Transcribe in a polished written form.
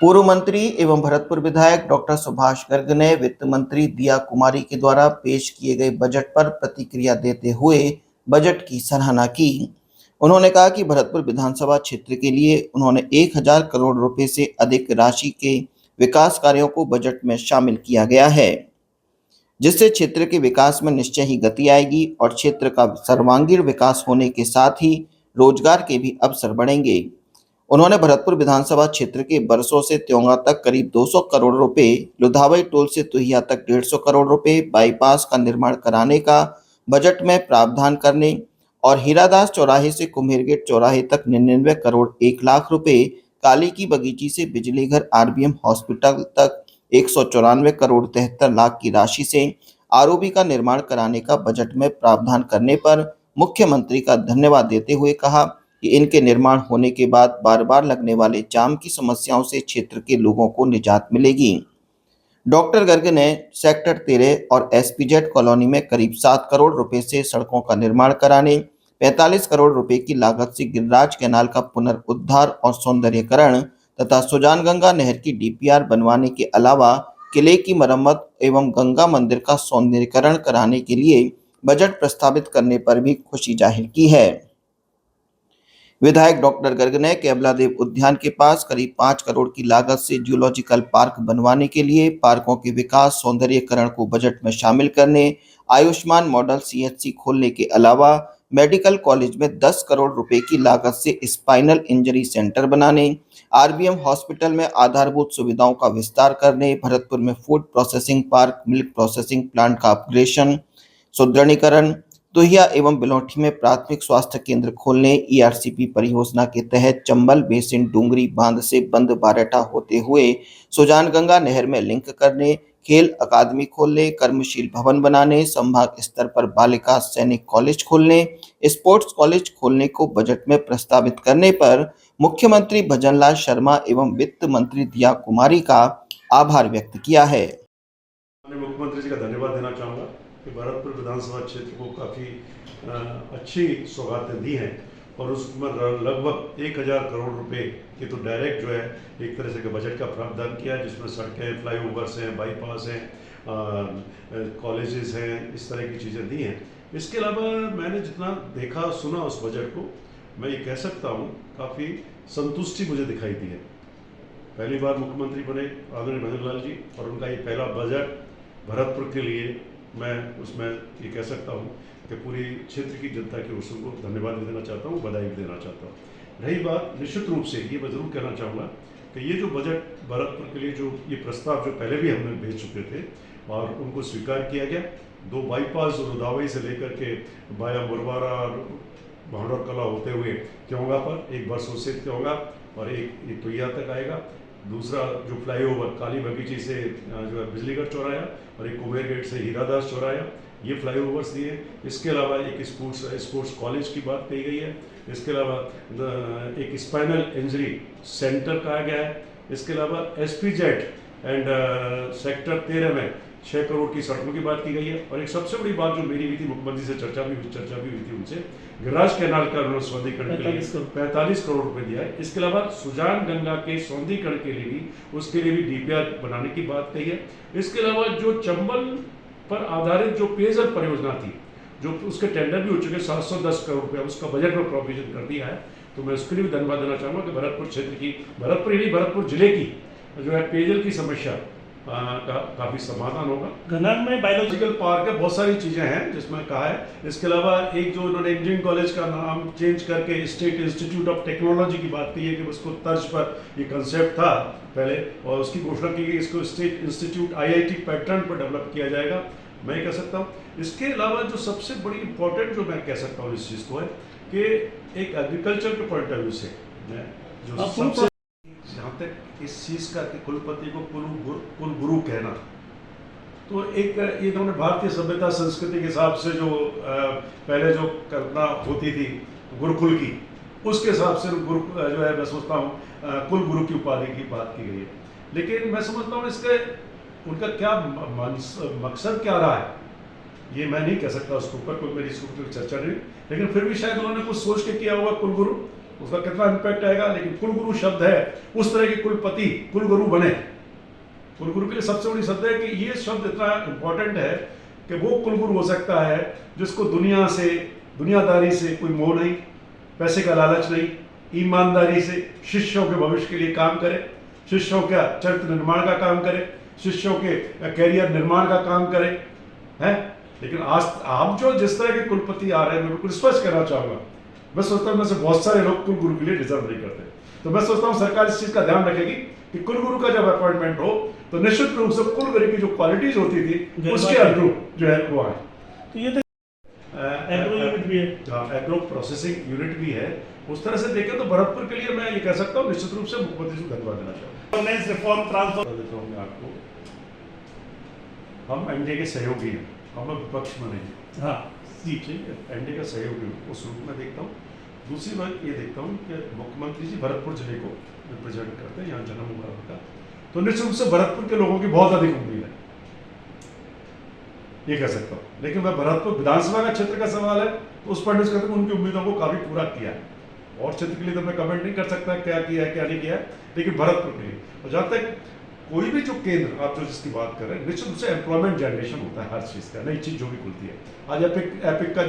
पूर्व मंत्री एवं भरतपुर विधायक डॉक्टर सुभाष गर्ग ने वित्त मंत्री दिया कुमारी के द्वारा पेश किए गए बजट पर प्रतिक्रिया देते हुए बजट की सराहना की। उन्होंने कहा कि भरतपुर विधानसभा क्षेत्र के लिए उन्होंने 1000 करोड़ रुपए से अधिक राशि के विकास कार्यों को बजट में शामिल किया गया है, जिससे क्षेत्र के विकास में निश्चय ही गति आएगी और क्षेत्र का सर्वांगीण विकास होने के साथ ही रोजगार के भी अवसर बढ़ेंगे। उन्होंने भरतपुर विधानसभा क्षेत्र के बरसों से त्योंगा तक करीब 200 करोड़ रुपए, लुधावई टोल से तुहिया तक 150 करोड़ रुपए, बाईपास का निर्माण कराने का बजट में प्रावधान करने और हीरादास चौराहे से कुम्हेरगेट चौराहे तक 99 करोड़ 1 लाख रुपए, काली की बगीची से बिजली घर आरबीएम हॉस्पिटल तक 194 करोड़ 73 लाख की राशि से आरओबी का निर्माण कराने का बजट में प्रावधान करने पर मुख्यमंत्री का धन्यवाद देते हुए कहा कि इनके निर्माण होने के बाद बार बार लगने वाले जाम की समस्याओं से क्षेत्र के लोगों को निजात मिलेगी। डॉक्टर गर्ग ने सेक्टर 13 और एसपीजेड कॉलोनी में करीब 7 करोड़ रुपए से सड़कों का निर्माण कराने, 45 करोड़ रुपए की लागत से गिरिराज कैनाल का पुनरुद्धार और सौंदर्यीकरण तथा सुजानगंगा नहर की डीपीआर बनवाने के अलावा किले की मरम्मत एवं गंगा मंदिर का सौंदर्यीकरण कराने के लिए बजट प्रस्तावित करने पर भी खुशी जाहिर की है। विधायक डॉक्टर गर्ग ने केवलादेव उद्यान के पास करीब 5 करोड़ की लागत से जूलॉजिकल पार्क बनवाने के लिए पार्कों के विकास सौंदर्यीकरण को बजट में शामिल करने, आयुष्मान मॉडल सीएचसी खोलने के अलावा मेडिकल कॉलेज में 10 करोड़ रुपए की लागत से स्पाइनल इंजरी सेंटर बनाने, आरबीएम हॉस्पिटल में आधारभूत सुविधाओं का विस्तार करने, भरतपुर में food processing park, milk processing plant का अपग्रेडेशन, सुदृढ़ीकरण, तुहिया एवं बिलौठी में प्राथमिक स्वास्थ्य केंद्र खोलने, ईआरसीपी परियोजना के तहत चंबल बेसिन डूंगरी बांध से बंद बारेटा होते हुए सुजानगंगा नहर में लिंक करने, खेल अकादमी खोलने, कर्मशील भवन बनाने, संभाग स्तर पर बालिका सैनिक कॉलेज खोलने, स्पोर्ट्स कॉलेज खोलने को बजट में प्रस्तावित करने पर मुख्यमंत्री भजनलाल शर्मा एवं वित्त मंत्री दिया कुमारी का आभार व्यक्त किया है। मुख्यमंत्री जी का धन्यवाद देना चाहूँगा कि भरतपुर विधानसभा क्षेत्र को काफ़ी अच्छी सौगातें दी हैं और उसमें लगभग 1000 करोड़ रुपए की तो डायरेक्ट जो है एक तरह से का बजट का प्रावधान किया है, जिसमें सड़कें, फ्लाईओवर्स हैं, बाईपास हैं, कॉलेजेस हैं, इस तरह की चीज़ें दी हैं। इसके अलावा मैंने जितना देखा सुना उस बजट को, मैं ये कह सकता हूँ काफ़ी संतुष्टि मुझे दिखाई दी है। पहली बार मुख्यमंत्री बने आदरणीय भजनलाल जी और उनका ये पहला बजट भरतपुर के लिए मैं उसमें ये कह सकता हूँ कि पूरी क्षेत्र की जनता की ओर से उनको धन्यवाद भी देना चाहता हूँ, बधाई भी देना चाहता हूँ। रही बात निश्चित रूप से ये मैं ज़रूर कहना चाहूँगा कि ये जो बजट भरतपुर के लिए जो ये प्रस्ताव जो पहले भी हमने भेज चुके थे और उनको स्वीकार किया गया, 2 बाईपास लुधावई से लेकर के बाया मुरवारा भांडौर कला होते हुए त्योंगा पर, एक बरसों से त्योंगा और एक तुहिया तक आएगा, दूसरा जो फ्लाईओवर काली बगीची से जो है बिजलीगढ़ चौराया और एक कुम्हेरगेट से हीरादास चौराया, ये फ्लाईओवर्स दिए। इसके अलावा एक स्पोर्ट्स कॉलेज की बात कही गई है। इसके अलावा एक स्पाइनल इंजरी सेंटर कहा गया है। इसके अलावा एसपीजेड एंड सेक्टर 13 में 6 करोड़ की सड़कों की बात की गई है और एक सबसे बड़ी बात जो मेरी हुई थी, मुख्यमंत्री से चर्चा भी हुई थी उनसे, गिरिराज कैनाल का उन्होंने सौंदर्यीकरण के लिए 45 करोड़ रुपए दिया है। इसके अलावा सुजान गंगा के सौंदर्यीकरण के लिए भी उसके लिए भी डीपीआर बनाने की बात कही है। इसके अलावा जो चंबल पर आधारित जो पेयजल परियोजना थी, जो उसके टेंडर भी हो चुके 710 करोड़ रुपया उसका बजट में प्रोविजन कर दिया है, तो मैं उसके लिए भी धन्यवाद देना चाहूँगा कि भरतपुर क्षेत्र की, भरतपुर जिले की जो है पेयजल की समस्या का काफ़ी समाधान होगा। घनान में बायोलॉजिकल पार्क है, बहुत सारी चीज़ें हैं जिसमें कहा है। इसके अलावा एक जो उन्होंने इंजीनियरिंग कॉलेज का नाम चेंज करके स्टेट इंस्टीट्यूट ऑफ टेक्नोलॉजी की बात की है कि उसको तर्ज पर ये कंसेप्ट था पहले और उसकी घोषणा की गई, इसको स्टेट इंस्टीट्यूट आईआईटी पैटर्न पर डेवलप किया जाएगा, मैं कह सकता हूँ। इसके अलावा जो सबसे बड़ी इंपॉर्टेंट जो मैं कह सकता हूँ इस चीज़ को है कि एक एग्रीकल्चर के पॉइंट ऑफ व्यू से मैं जो सबसे जहाँ तक इस चीज़ का कि कुलपति को कुल गुरु कहना, तो एक ये इन्होंने भारतीय सभ्यता संस्कृति के हिसाब से जो पहले जो कल्पना होती थी गुरुकुल की, उसके हिसाब से गुरु जो है मैं सोचता हूँ कुल गुरु की उपाधि की बात की गई है। लेकिन मैं समझता हूँ इसके उनका क्या मकसद क्या रहा है ये मैं नहीं कह सकता, उसके ऊपर कोई मेरी इसके ऊपर चर्चा नहीं, लेकिन फिर भी शायद उन्होंने कुछ सोच के किया होगा कुल गुरु। उसका कितना इम्पैक्ट आएगा। लेकिन कुलगुरु शब्द है, उस तरह के कुलपति कुलगुरु बने। कुलगुरु के लिए सबसे बड़ी शब्द है कि ये शब्द इतना इंपॉर्टेंट है कि वो कुलगुरु हो सकता है जिसको दुनिया से, दुनियादारी से कोई मोह नहीं, पैसे का लालच नहीं, ईमानदारी से शिष्यों के भविष्य के लिए काम करे, शिष्यों का चरित्र निर्माण का काम करे, शिष्यों के कैरियर निर्माण का काम करे, है। लेकिन आज आप जो जिस तरह के कुलपति आ रहे हैं, मैं बिल्कुल स्पष्ट करना चाहूंगा, मैं सोचता हूं में से बहुत सारे लोग कुलगुरु के लिए डिजर्व नहीं करते। तो मैं सोचता हूं सरकार इस चीज का ध्यान रखेगी कि कुलगुरु का जब अपॉइंटमेंट हो तो निश्चित रूप से कुलगुरु की जो क्वालिटीज होती थी उसके अनुरूप जो है वो आए। तो ये एग्रो यूनिट भी है, एग्रो प्रोसेसिंग यूनिट भी है। उस तरह से देखें तो भरतपुर के लिए मैं ये कह सकता हूँ निश्चित रूप से मुख्यमंत्री को धन्यवाद देना चाहूँगा। गवर्नेंस रिफॉर्म ट्रांसफर देता हूँ मैं आपको, हम एनडीए के सहयोगी हैं, हम विपक्ष में नहीं। हाँ जी, ठीक है, एनडीए का सहयोगी हूँ, उस रूप में देखता हूँ। दूसरी बात ये देखता हूँ कि मुख्यमंत्री जी भरतपुर जिले को रिप्रेजेंट करते हैं, यहाँ जन्म हुआ उनका, तो निश्चित रूप से भरतपुर के लोगों की बहुत अधिक उम्मीद है, ये कह सकता हूँ। लेकिन मैं भरतपुर विधानसभा का क्षेत्र का सवाल है तो उस पर निष्कर्ष उनकी उम्मीदों को काफी पूरा किया है, और क्षेत्र के लिए तो मैं कमेंट नहीं कर सकता क्या किया है क्या नहीं किया है, लेकिन भरतपुर के लिए। और जहाँ तक कोई भी जो केंद्र आप जो जिसकी बात कर रहे हैं, निश्चित रूप से एम्प्लॉयमेंट जनरेशन होता है हर चीज का, नई चीज जो भी खुलती है। आज एपिक का